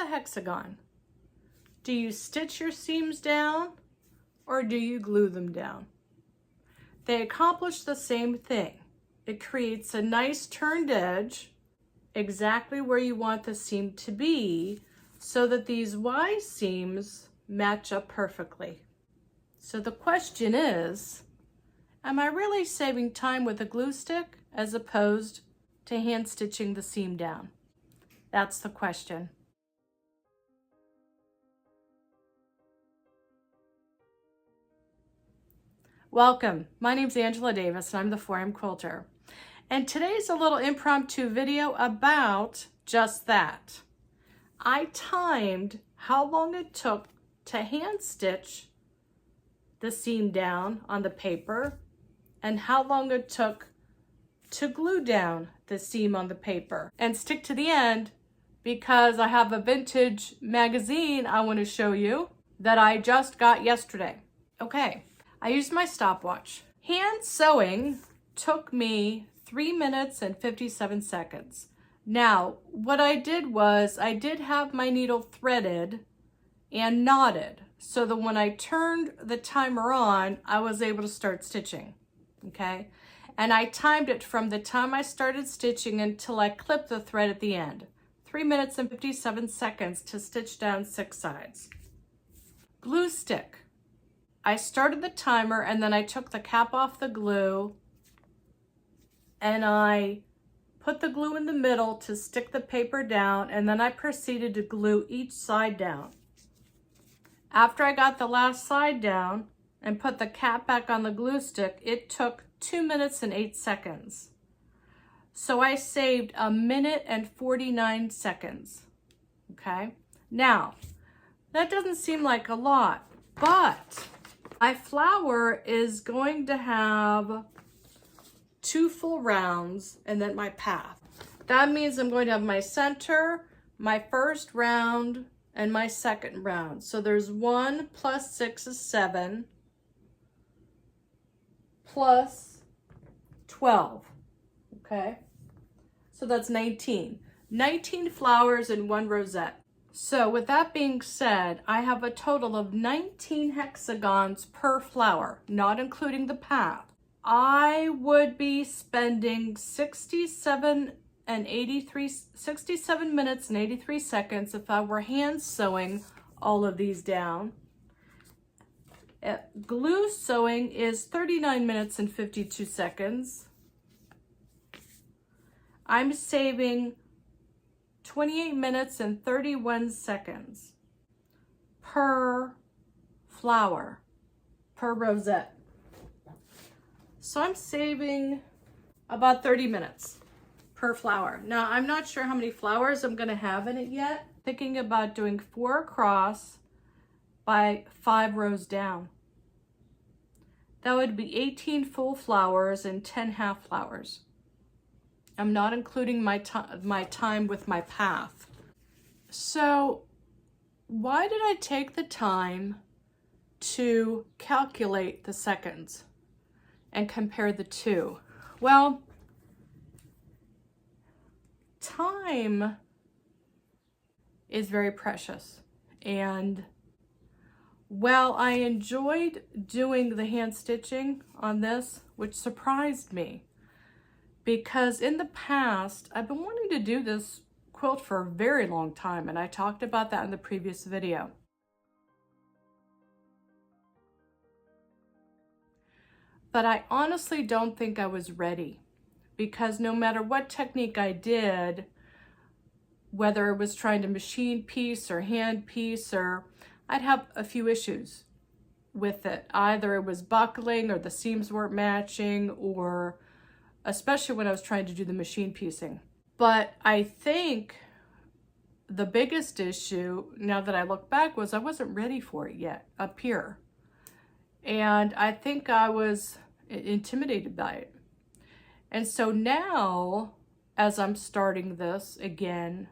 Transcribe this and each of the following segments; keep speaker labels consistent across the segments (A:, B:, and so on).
A: a hexagon? Do you stitch your seams down or do you glue them down? They accomplish the same thing. It creates a nice turned edge exactly where you want the seam to be so that these Y seams match up perfectly. So the question is, am I really saving time with a glue stick as opposed to hand stitching the seam down? That's the question. Welcome, my name's Angela Davis and I'm the 4M Quilter. And today's a little impromptu video about just that. I timed how long it took to hand stitch the seam down on the paper and how long it took to glue down the seam on the paper. And stick to the end because I have a vintage magazine I want to show you that I just got yesterday. Okay, I used my stopwatch. Hand sewing took me 3 minutes and 57 seconds. Now, what I did was I did have my needle threaded and knotted so that when I turned the timer on, I was able to start stitching, okay? And I timed it from the time I started stitching until I clipped the thread at the end. 3 minutes and 57 seconds to stitch down 6 sides. Glue stick. I started the timer and then I took the cap off the glue and I put the glue in the middle to stick the paper down, and then I proceeded to glue each side down. After I got the last side down and put the cap back on the glue stick, it took 2 minutes and 8 seconds. So I saved 1 minute and 49 seconds, okay? Now, that doesn't seem like a lot, but my flower is going to have 2 full rounds and then my path. That means I'm going to have my center, my first round, and my second round. So there's 1 plus 6 is 7, plus 12, okay? So that's 19. 19 flowers in 1 rosette. So with that being said, I have a total of 19 hexagons per flower, not including the path. I would be spending 67 minutes and 83 seconds if I were hand sewing all of these down. Glue sewing is 39 minutes and 52 seconds. I'm saving 28 minutes and 31 seconds per flower, per rosette. So I'm saving about 30 minutes per flower. Now, I'm not sure how many flowers I'm gonna have in it yet. Thinking about doing 4 across by 5 rows down. That would be 18 full flowers and 10 half flowers. I'm not including my time with my path. So why did I take the time to calculate the seconds and compare the two? Well, time is very precious. And while I enjoyed doing the hand stitching on this, which surprised me, because in the past, I've been wanting to do this quilt for a very long time, and I talked about that in the previous video. But I honestly don't think I was ready, because no matter what technique I did, whether it was trying to machine piece or hand piece, or I'd have a few issues with it. Either it was buckling or the seams weren't matching, or especially when I was trying to do the machine piecing. But I think the biggest issue, now that I look back, was I wasn't ready for it yet up here. And I think I was intimidated by it. And so now, as I'm starting this again,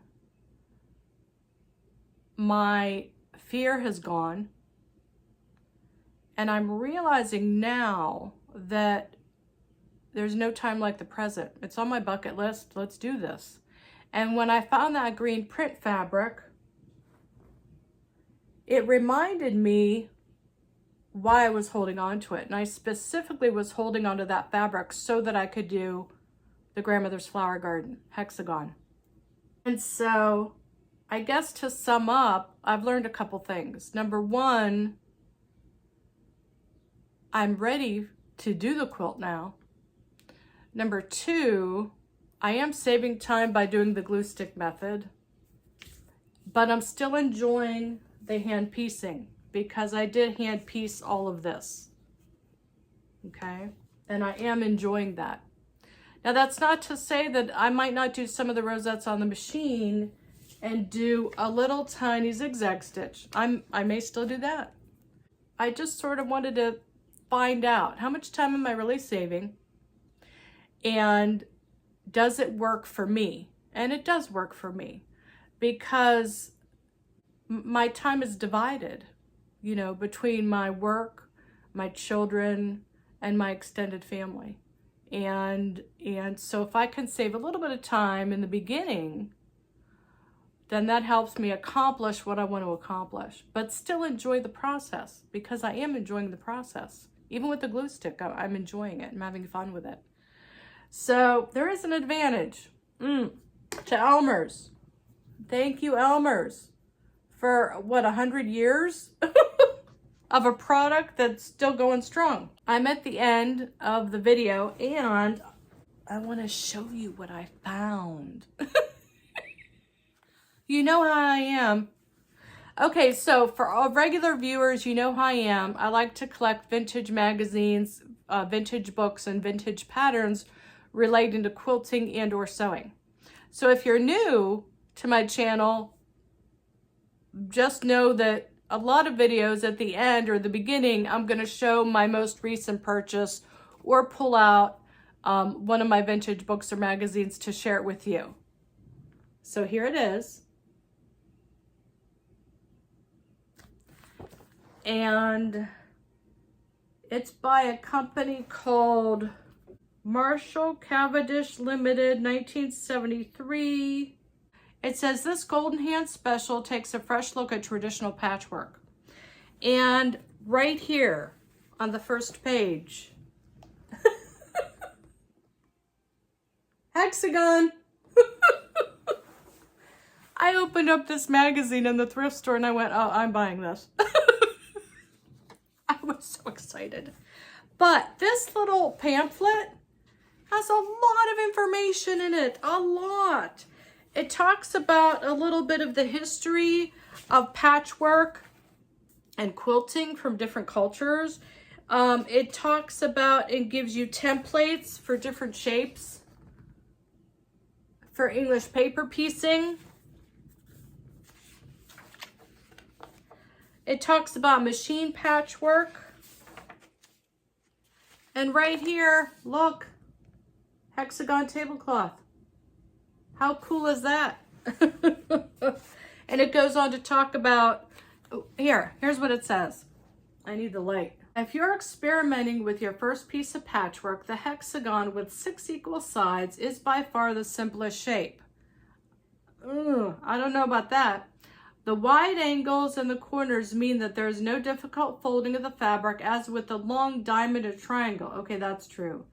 A: my fear has gone. And I'm realizing now that there's no time like the present. It's on my bucket list. Let's do this. And when I found that green print fabric, it reminded me why I was holding on to it. And I specifically was holding onto that fabric so that I could do the Grandmother's Flower Garden hexagon. And so I guess to sum up, I've learned a couple things. Number one, I'm ready to do the quilt now. Number two, I am saving time by doing the glue stick method, but I'm still enjoying the hand piecing because I did hand piece all of this, okay? And I am enjoying that. Now that's not to say that I might not do some of the rosettes on the machine and do a little tiny zigzag stitch. I may still do that. I just sort of wanted to find out how much time am I really saving, and does it work for me? And it does work for me because my time is divided, you know, between my work, my children, and my extended family. And so if I can save a little bit of time in the beginning, then that helps me accomplish what I want to accomplish, but still enjoy the process, because I am enjoying the process. Even with the glue stick, I'm enjoying it. I'm having fun with it. So there is an advantage to Elmer's. Thank you, Elmer's, for what, 100 years of a product that's still going strong. I'm at the end of the video and I want to show you what I found. You know how I am. Okay, so for all regular viewers, you know how I am. I like to collect vintage magazines, vintage books, and vintage patterns relating to quilting and or sewing. So if you're new to my channel, just know that a lot of videos at the end or the beginning, I'm going to show my most recent purchase or pull out one of my vintage books or magazines to share it with you. So here it is. And it's by a company called Marshall Cavendish Limited, 1973. It says this Golden Hand Special takes a fresh look at traditional patchwork. And right here on the first page, Hexagon. I opened up this magazine in the thrift store and I went, oh, I'm buying this. I was so excited. But this little pamphlet has a lot of information in it, a lot. It talks about a little bit of the history of patchwork and quilting from different cultures. It talks about and gives you templates for different shapes for English paper piecing. It talks about machine patchwork. And right here, look, hexagon tablecloth. How cool is that? And it goes on to talk about, here's what it says. I need the light. If you're experimenting with your first piece of patchwork, the hexagon with 6 equal sides is by far the simplest shape. I don't know about that. The wide angles and the corners mean that there is no difficult folding of the fabric as with the long diamond or triangle. Okay, that's true.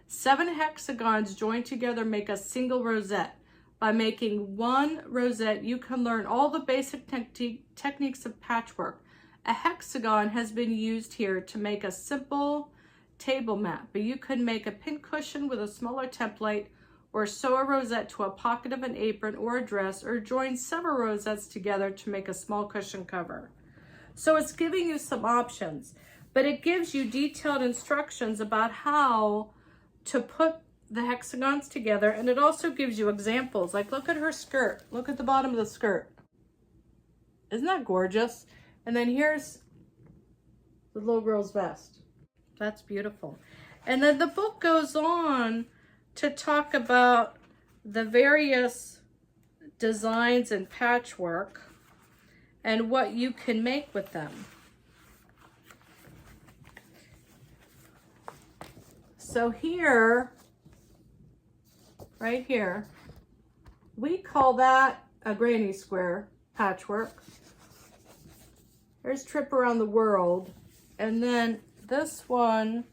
A: 7 hexagons joined together make a single rosette. By making one rosette, you can learn all the basic techniques of patchwork. A hexagon has been used here to make a simple table mat, but you could make a pincushion with a smaller template, or sew a rosette to a pocket of an apron or a dress, or join several rosettes together to make a small cushion cover. So it's giving you some options, but it gives you detailed instructions about how to put the hexagons together, and it also gives you examples. Like, look at her skirt. Look at the bottom of the skirt. Isn't that gorgeous? And then here's the little girl's vest. That's beautiful. And then the book goes on to talk about the various designs and patchwork and what you can make with them. So here, right here, we call that a granny square patchwork. There's Trip Around the World. And then this one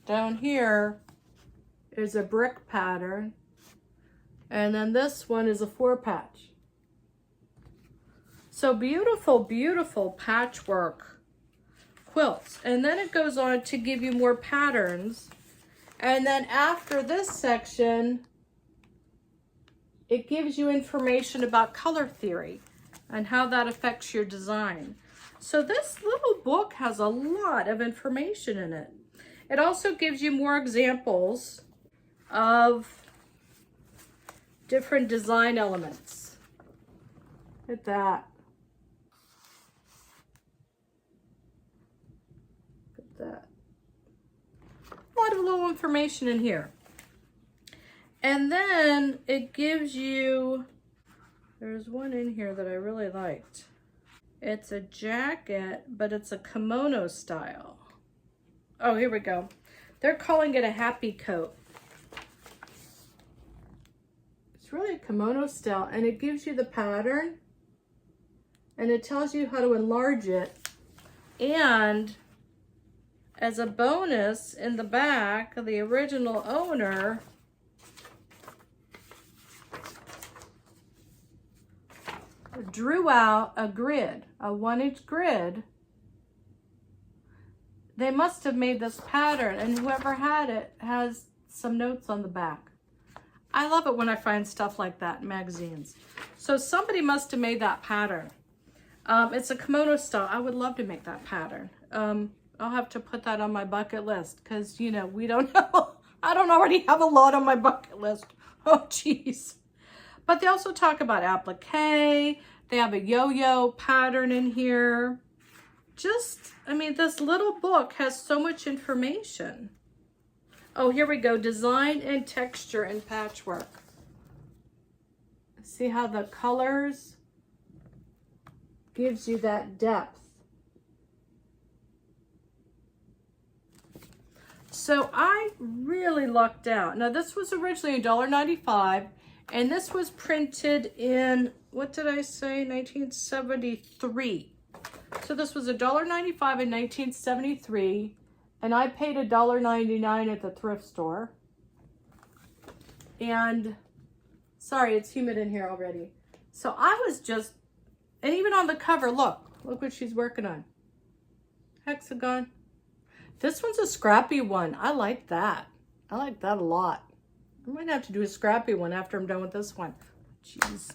A: down here is a brick pattern. And then this one is a 4-patch. So beautiful, beautiful patchwork quilts. And then it goes on to give you more patterns. And then after this section, it gives you information about color theory and how that affects your design. So this little book has a lot of information in it. It also gives you more examples of different design elements. Look at that. Look at that. A lot of little information in here. And then it gives you, there's one in here that I really liked. It's a jacket, but it's a kimono style. Oh, here we go. They're calling it a happy coat. It's really a kimono style, and it gives you the pattern, and it tells you how to enlarge it. And as a bonus, in the back, the original owner drew out a grid, a 1-inch grid. They must have made this pattern, and whoever had it has some notes on the back. I love it when I find stuff like that in magazines. So somebody must have made that pattern. It's a kimono style. I would love to make that pattern. I'll have to put that on my bucket list because, you know, we don't have, I don't already have a lot on my bucket list. Oh, geez. But they also talk about applique. They have a yo-yo pattern in here. Just, I mean, this little book has so much information. Oh, here we go. Design and texture and patchwork. See how the colors gives you that depth. So I really lucked out. Now this was originally $1.95, and this was printed in, what did I say, 1973. So this was $1.95 in 1973, and I paid $1.99 at the thrift store. And sorry, it's humid in here already. So I was just, and even on the cover, look what she's working on. Hexagon. This one's a scrappy one. I like that. I like that a lot. I might have to do a scrappy one after I'm done with this one. Jeez.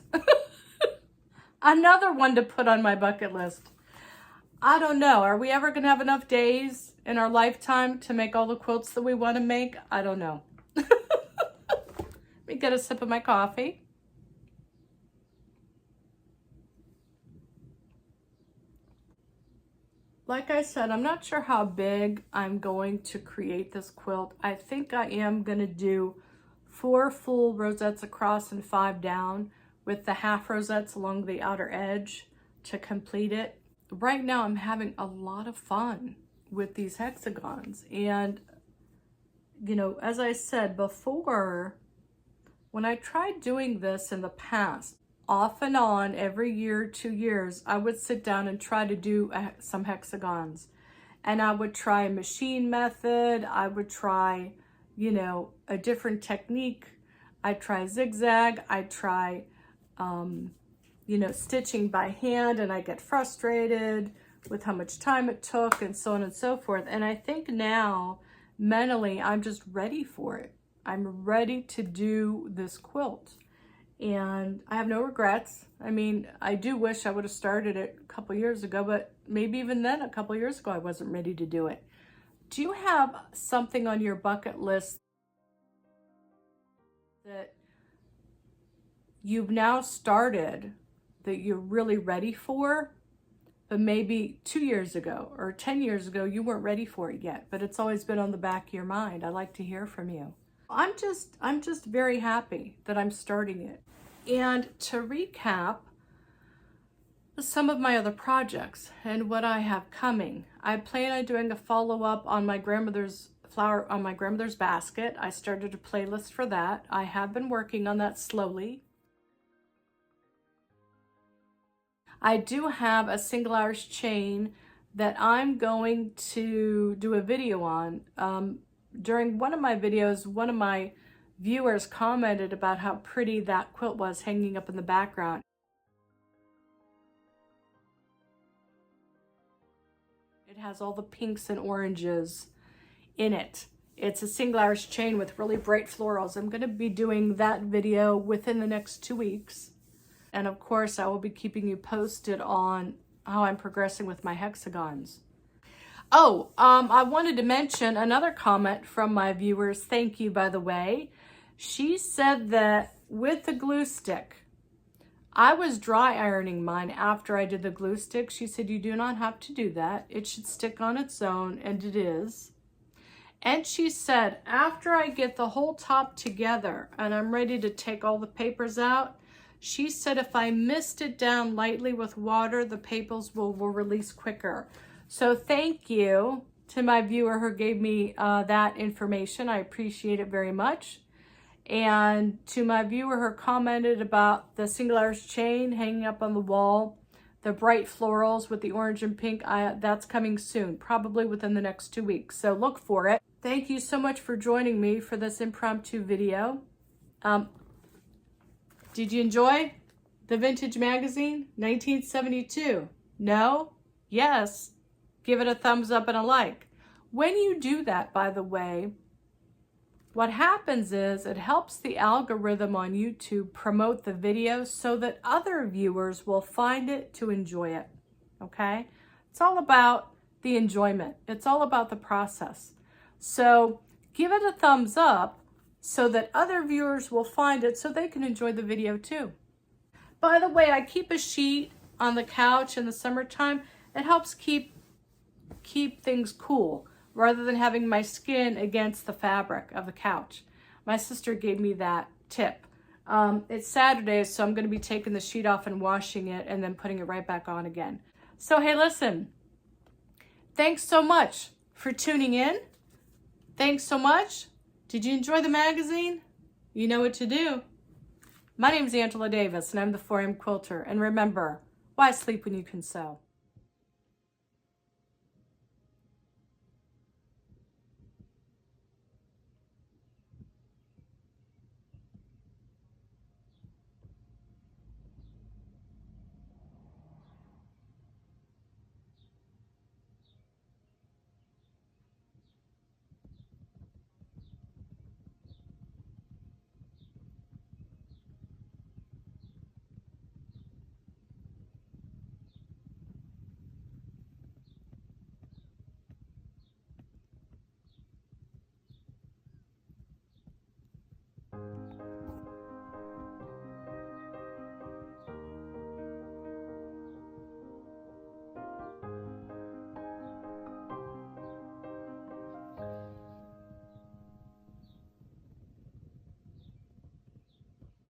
A: Another one to put on my bucket list. I don't know. Are we ever going to have enough days in our lifetime to make all the quilts that we want to make? I don't know. Let me get a sip of my coffee. Like I said, I'm not sure how big I'm going to create this quilt. I think I am going to do 4 full rosettes across and 5 down with the half rosettes along the outer edge to complete it. Right now I'm having a lot of fun with these hexagons. And, you know, as I said before, when I tried doing this in the past, off and on, every year, 2 years, I would sit down and try to do some hexagons. And I would try a machine method. I would try, you know, a different technique. I'd try zigzag. I'd try, you know, stitching by hand, and I get frustrated with how much time it took and so on and so forth. And I think now, mentally, I'm just ready for it. I'm ready to do this quilt. And I have no regrets. I mean, I do wish I would have started it a couple years ago, but maybe even then, a couple years ago, I wasn't ready to do it. Do you have something on your bucket list that you've now started that you're really ready for, but maybe 2 years ago or 10 years ago, you weren't ready for it yet, but it's always been on the back of your mind? I'd like to hear from you. I'm just very happy that I'm starting it. And to recap some of my other projects and what I have coming, I plan on doing a follow-up on my grandmother's basket. I started a playlist for that. I have been working on that slowly. I do have a single arch chain that I'm going to do a video on. During one of my videos, one of my viewers commented about how pretty that quilt was hanging up in the background. It has all the pinks and oranges in it. It's a single arch chain with really bright florals. I'm going to be doing that video within the next 2 weeks. And of course, I will be keeping you posted on how I'm progressing with my hexagons. Oh, I wanted to mention another comment from my viewers. Thank you, by the way. She said that with the glue stick, I was dry ironing mine after I did the glue stick. She said, you do not have to do that. It should stick on its own, and it is. And she said, after I get the whole top together and I'm ready to take all the papers out, she said if I mist it down lightly with water, the papers will release quicker. So thank you to my viewer who gave me that information. I appreciate it very much. And to my viewer who commented about the single arch chain hanging up on the wall, the bright florals with the orange and pink, that's coming soon, probably within the next 2 weeks. So look for it. Thank you so much for joining me for this impromptu video. Did you enjoy the vintage magazine, 1972? No? Yes? Give it a thumbs up and a like. When you do that, by the way, what happens is it helps the algorithm on YouTube promote the video so that other viewers will find it to enjoy it, okay? It's all about the enjoyment. It's all about the process. So give it a thumbs up so that other viewers will find it so they can enjoy the video too. By the way, I keep a sheet on the couch in the summertime. It helps keep things cool rather than having my skin against the fabric of the couch. My sister gave me that tip. It's Saturday, so I'm going to be taking the sheet off and washing it and then putting it right back on again. So hey, listen, thanks so much for tuning in. Thanks so much. Did you enjoy the magazine? You know what to do. My name is Angela Davis, and I'm the 4am Quilter. And remember, why sleep when you can sew?